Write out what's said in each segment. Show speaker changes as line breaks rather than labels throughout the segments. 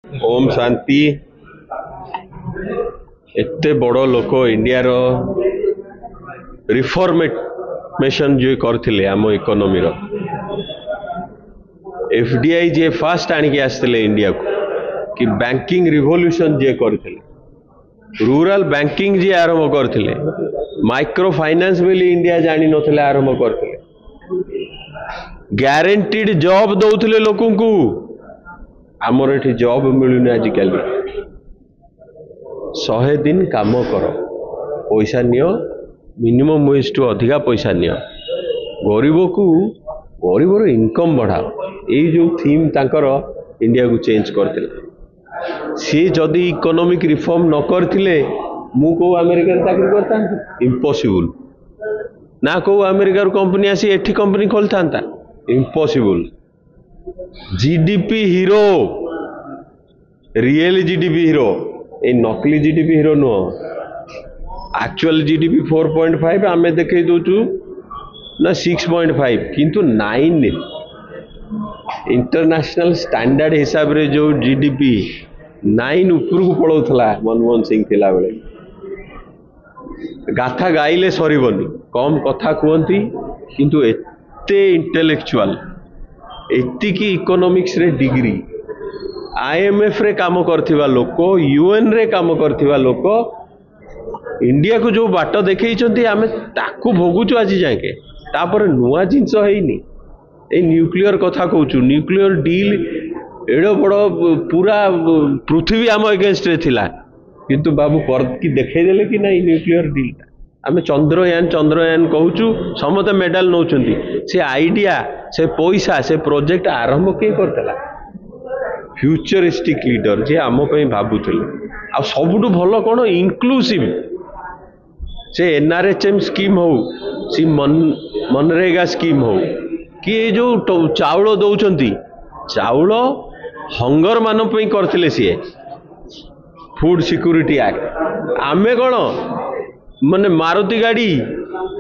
ओम शांति। एते बड़ लोक इंडिया रो रिफॉर्मेशन जो करथिले आम इकोनॉमी रो एफडीआई जे फास्ट आनिक आसथिले इंडिया को कि बैंकिंग रिवोल्यूशन जे करथिले रूरल बैंकिंग जे आरंभ करथिले माइक्रो फाइनेंस बेली इंडिया जानी नथिले आरंभ करथिले ग्यारंटीड जॉब दउथिले लोकन को आमर एठी जॉब मिलुनी आजिकल 100 दिन काम कर पैसा नियो मिनिमम वेज टू अधिका पैसा नियो गरीब इनकम बढ़ाओ यही जो थीम तांकर इंडिया को चेंज करथिले सी जदि इकोनॉमिक रिफॉर्म न करथिले मु को अमेरिका रे चाकरी करता इम्पॉसिबल ना को अमेरिका रो कंपनी आसी एठी कंपनी खोलता impossible GDP hero real GDP hero ए नकली GDP hero no actual GDP 4.5 आमे देखे दोचु ना 6.5 किंतु 9 इंटरनेशनल स्टैंडर्ड हिसाब रे जो जीडीपी 9 ऊपर को पड़ौथला मनमोहन सिंह थिला बेले गाथा गाइले सरीबनी कम कथा कहती किंतु एते इंटेलेक्चुअल एति की इकोनॉमिक्स रे डिग्री आईएमएफ रे काम करथिबा लोक यूएन रे काम करथिबा लोक इंडिया को जो बाट देखैछंती आमे ताकू भोगुचु आज जाके तापर नुआ जिंस हेइनी ए न्यूक्लियर कथा कहूचु न्यूक्लियर डील एडो बड़ो पूरा पृथ्वी आम अगेंस्ट रे थिला किंतु बाबू कर की देखै देले कि नहीं न्यूक्लियर डील आमे चंद्रयान कहूचु समते मेडल नौचंती से आइडिया से पैसा से प्रोजेक्ट आरंभ के करतला फ्यूचरिस्टिक लीडर जे आम पे भाबुथिले आ सबुठु भलो कोन इनक्लूसिव से एनआरएचएम स्कीम हो सी मनरेगा स्कीम हो कि जो चाउल दौचंती चाउल हंगर मान पे करथिले सी फूड सिक्योरिटी एक्ट आमे कोन माने मारुति गाड़ी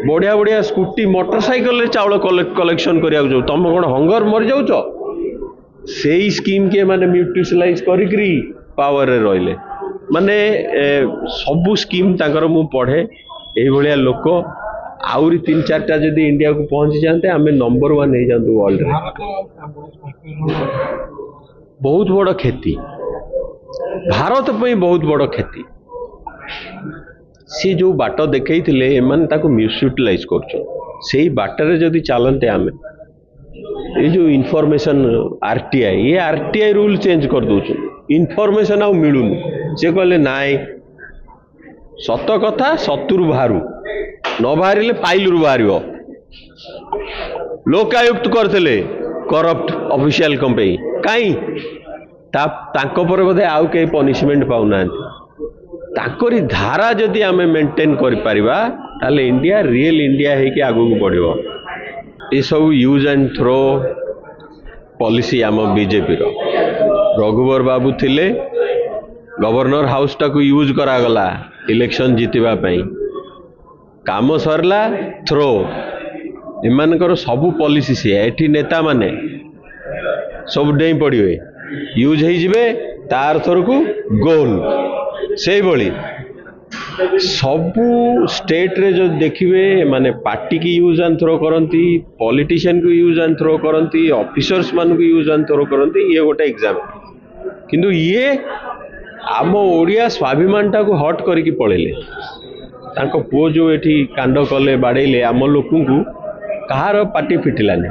बढ़िया बढ़िया स्कूटी मोटरसाइकिल रे चाउल कलेक्शन करिया जो तुम कोन हंगर मर जाउचो से स्कीम के माने म्यूटिलाइज करी पावर रे रहिले माने सबु स्कीम ताकर मु पढ़े एही भलिया लोक आउरी 3-4टा जदि इंडिया को पहुंची जानते आमे नंबर 1 हो जानतु वर्ल्ड रे बहुत बड़ खेती भारत पे बहुत बड़ खेती सी जो बाट देखई थिले एमान ताको मिसयूटिलाइज करछो सेही बाटरे जदि चलते आमे ये जो इनफॉरमेशन आरटीआई ये आरटीआई रूल चेंज कर दोछु इनफॉरमेशन आ मिलुनी से कहले नाई सत कथा सतुरु बाहरु न बाहरिले फाइल रु बाहरियो लोकायुक्त करथिले करप्ट ऑफिशियल कंपनी काई तांको पर बोधे आउ के पनिशमेंट पाउना ताकरी धारा जदि आमे मेंटेन करि परिबा ताले इंडिया रियल इंडिया है कि आगु बढ़िबो ये सब यूज एंड थ्रो पॉलिसी आम बीजेपी रो रघुवर बाबू थिले गवर्नर हाउस टाकू यूज करागला इलेक्शन जीतिबा पई काम सरला थ्रो एमानकर सबु पॉलिसी से एठी नेता माने सब डेई पड़िवे यूज हो जिवे तार थर को गोल से भली सबू स्टेट रे जो देखिए माने पार्टी की यूज एंड थ्रो करती पॉलिटिशियन को यूज एंड थ्रो करती ऑफिसर्स मान को यूज एंड थ्रो करती ये गोटे एग्जाम्पल किंतु ये आम ओडिया स्वाभिमान टाको हट करके पळेले तांको पुओ जो एठी कांड कले बाड़ेले आम लोक को कहार पार्टी फिटिलानी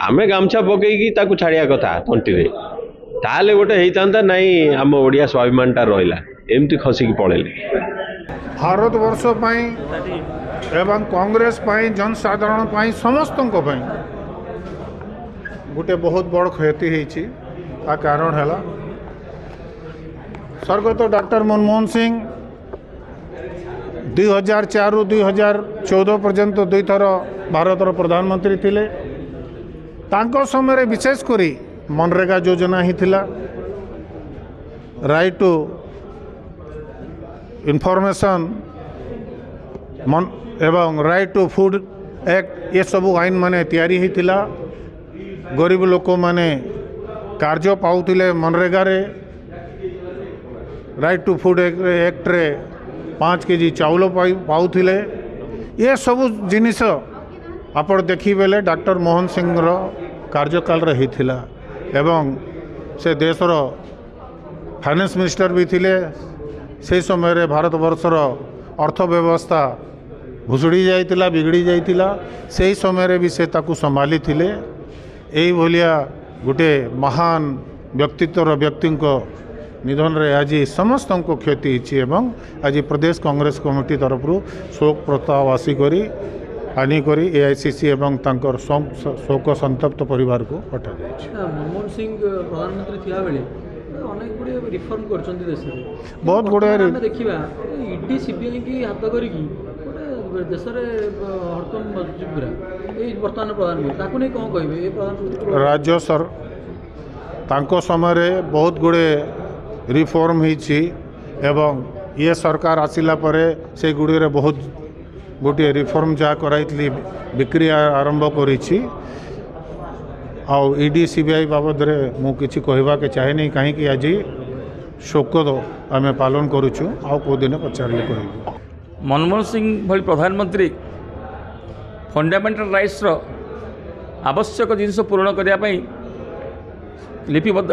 आमे गामछा पकईकी ताकू छाड़िया कथा तंटी रे ताले गोटे हेइतांता नहीं आम ओडिया स्वाभिमानटा रहिला एमती खसिकी पड़ेले
भारत वर्ष एवं कांग्रेस जनसाधारण समस्त गोटे बहुत बड़ क्षति होती कारण है स्वर्गत डॉक्टर मनमोहन सिंह 2004 रु 2014 पर्यंत 2 थर भारत प्रधानमंत्री थिले तांको समय विशेषकर मनरेगा योजना ही थिला राइट टू इनफॉरमेशन एवं राइट टू फूड एक्ट ये सब आईन माने तैयारी होता गरीब लोक माने कार्य पाउथिले मनरेगा रे राइट टू फूड एक्ट रे 5 केजी चाउल पाउथिले ये सब जिनिस आपण देखी बेले डॉक्टर मोहन सिंह रो कार्यकाल रही थिला एवं से देशर फाइनेंस मिनिस्टर भी थिले से समय रे भारत वर्षर अर्थव्यवस्था भुसुड़ी जाइतिला बिगड़ी जाइतिला से समय रे भी से ताकू संभाली थिले एई भलिया गोटे महान व्यक्तित्वर व्यक्ति निधन रे आज समस्त को क्षति होती एवं आज प्रदेश कांग्रेस कमिटी तरफ शोक प्रस्ताव आसिक आनिक एआईसीसी एवं तांकर शोक संतप्त परिवार को पठा जाए।
मनमोहन सिंह प्रधानमंत्री थिला बेले अनेक गुड़े रिफॉर्म करछन्ती देश रे
बहुत गुड़े
देखिबा ईडी सीबीआई की हाथ करिकी देश रे हड़कम पूरा ए वर्तमान प्रधानमंत्री ताकू नै कोन कहबे ए प्रधानमंत्री
राज्य सर तांको समय रे बहुत गुड़े रिफॉर्म होईछि एवं ये सरकार आसिला परे से गुड़ी रे बहुत गोटे रिफॉर्म जहाँ कराइली बिक्री आरंभ करिछि आउ ईडी सीबीआई बाबद रे मु किछि कहबा के चाहे नहीं कहीं आज शोक आम पालन करुछु आउ को दिन पचारे कहबी।
मनमोहन सिंह भली प्रधानमंत्री फंडामेंटल राइट्स रो आवश्यक जिनस पूरण करने लिपिबद्ध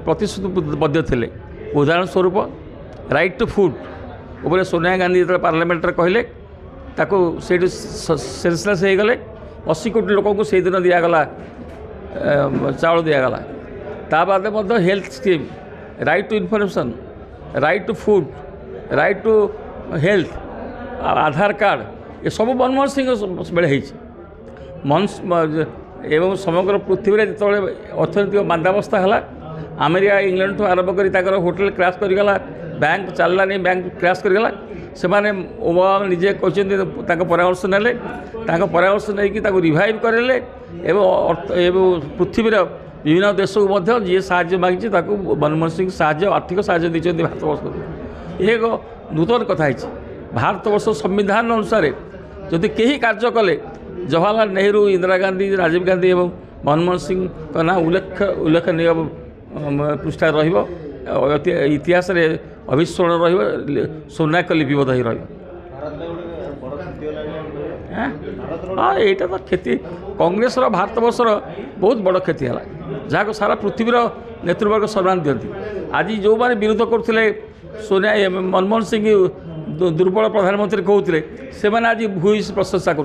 प्रतिश्रुतिबद्ध थे। उदाहरण स्वरूप राइट टू फूड उपर सोनिया गांधी जो पार्लियामेंट कहले ताको से सेंसलेस हो गले 80 कोटी लोक को से दिन दिगला चाउल दिगला ता बाद health scheme right to information right to food right to health Aadhaar card ये सब मनमोहन सिंह बेले एवं समग्र पृथ्वी जो अर्थनैतिक मांदावस्था है अमेरिका इंग्लैंड ठूँ आरंभ कर होटेल क्रैश करगला बैंक चललानी बैंक क्रैश करगला से ओबामा निजे कहते परामर्श नेले परामर्श नहीं रिवाइव करेले एवं पृथ्वीर विभिन्न देश को जी साहाय्य मांगी मनमोहन सिंह साहाय्य आर्थिक साहाय्य देखते भारतवर्ष ये एक नूतन कथा है। भारतवर्ष संविधान अनुसार जदि कहीं कार्य कले जवाहरलाल नेहरू इंदिरा गांधी राजीव गांधी एवं मनमोहन सिंह का ना उल्लेखनीय पृष्ठा इतिहास रे अविस्मरण सोनाक लिपिबद्ध हो हाँ यहाँ तो क्षति कांग्रेस भारतवर्षर बहुत बड़ क्षति है जहाँ सारा पृथ्वीर नेतृवर्ग सम्मान दिखती। आज जो मैंने विरोध करते सोनिया मनमोहन सिंह दुर्बल प्रधानमंत्री कहते से आज भूयसी प्रशंसा कर